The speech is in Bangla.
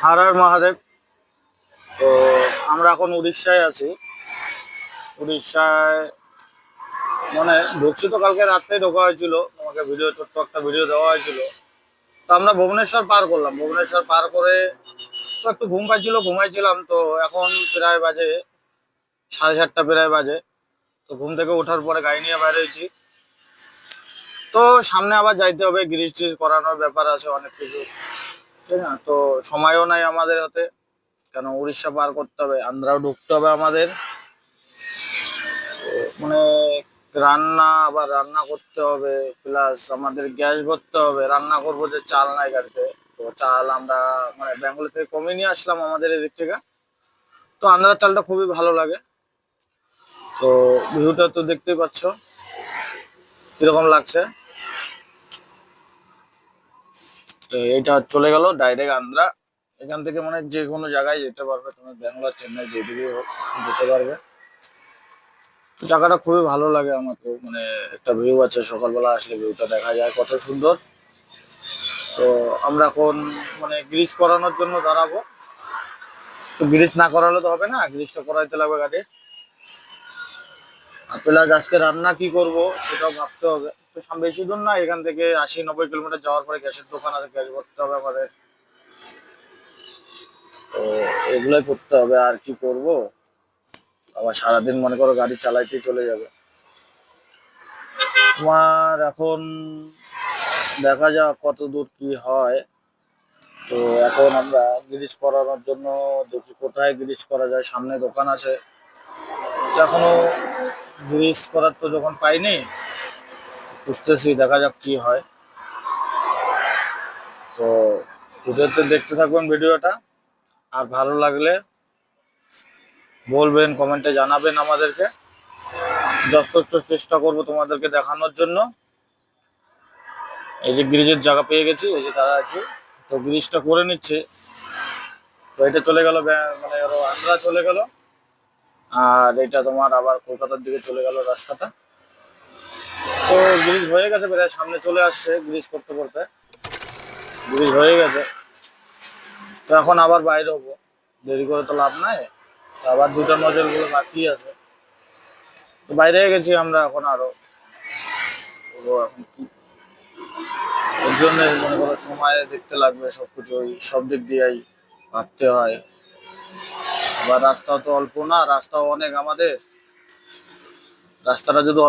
হর হর মহাদেব। তো আমরা এখন উড়িষ্যায় আছি। উড়িষ্যায় মানে ঢুকছি তো, কালকে রাত্রে ঢোকা হয়েছিল, তোমাকে ছোট্ট একটা ভিডিও দেওয়া হয়েছিল। তো আমরা ভুবনেশ্বর পার করলাম। ভুবনেশ্বর পার করে তো একটু ঘুম পাচ্ছিল, ঘুমাইছিলাম। তো এখন প্রায় বাজে 7:30 প্রায় বাজে। তো ঘুম থেকে ওঠার পরে গাড়ি নিয়ে বাইরে হয়েছি। তো সামনে আবার যাইতে হবে, গ্রিজ ট্রিজ করানোর ব্যাপার আছে অনেক কিছু, ঠিক না? তো সময়ও নাই আমাদের হাতে, কেন উড়িষ্যা পার করতে হবে, আন্ধ্রাও ঢুকতে হবে আমাদের। মানে রান্না, আবার রান্না করতে হবে, প্লাস আমাদের গ্যাস ভরতে হবে। রান্না করবো, যে চাল নাই গাড়িতে। তো চাল আমরা মানে বেঙ্গল থেকে কমে নিয়ে আসলাম আমাদের এদিক থেকে। তো আন্ধ্রার চালটা খুবই ভালো লাগে। তো ভিউটা তো দেখতেই পাচ্ছ কিরকম লাগছে। তো এইটা চলে গেল ডাইরেক্ট আন্ধ্রা। এখান থেকে মানে যে কোনো জায়গায় যেতে পারবে তুমি, ব্যাঙ্গালোর, চেন্নাই, যেদিকে হোক যেতে পারবে। তো জায়গাটা খুবই ভালো লাগে আমাকে, মানে একটা ভিউ আছে, সকালবেলা আসলে ভিউটা দেখা যায় কত সুন্দর। তো আমরা এখন মানে গ্রিজ করানোর জন্য দাঁড়াবো। তো গ্রিজ না করালে তো হবে না, গ্রিজটা করাইতে লাগবে গাড়ি। আর প্লাস আজকে রান্না কি করব সেটাও ভাবতে হবে। তো বেশি দূর না, এখান থেকে 80-90 কিলোমিটার যাওয়ার পরে গ্যাসের দোকান আছে, গ্যাস ভরতে হবে আমাদের। তো এগুলোই করতে হবে, আর কি করব। আবার সারাদিন মনে করো গাড়ি চালাইতেই চলে যাবে। তোমার এখন দেখা যাক কত দূর কি হয়। তো এখন আমরা গ্রিজ করানোর জন্য দেখি কোথায় গ্রিজ করা যায়, সামনে দোকান আছে। এখনো গ্রিজ করার তো যখন পাইনি, বুঝতেছি, দেখা যাক কি হয়। তো ভিডিওতে দেখতে থাকবেন ভিডিওটা। আর ভালো লাগলে বলবেন, কমেন্টে জানাবেন আমাদেরকে। যথেষ্ট চেষ্টা করব তোমাদেরকে দেখানোর জন্য। এই যে ব্রিজের জায়গা পেয়ে গেছি, এই যে তারা আছে। তো ব্রিজটা করে নিচ্ছে। তো এটা চলে গেল মানে আরো আন্ধ্রা চলে গেল। আর এটা তোমার আবার কলকাতার দিকে চলে গেল রাস্তাটা। তো ব্রিজ হয়ে গেছে, প্রায় সামনে চলে আসছে ব্রিজ করতে করতে। ব্রিজ হয়ে গেছে। তো এখন আবার বাইরে হবো, দেরি করে তো লাভ নাই। তো আবার দুটো নজল গুলো বাকি আছে। তো বাইরে গেছি আমরা, এখন আরো এখন কি, এর জন্য মনে করো সময় দেখতে লাগবে, সবকিছু সব দিক দিয়েই ভাবতে হয়। আবার রাস্তা তো অল্প না, রাস্তাও অনেক আমাদের। রাস্তাটা যদি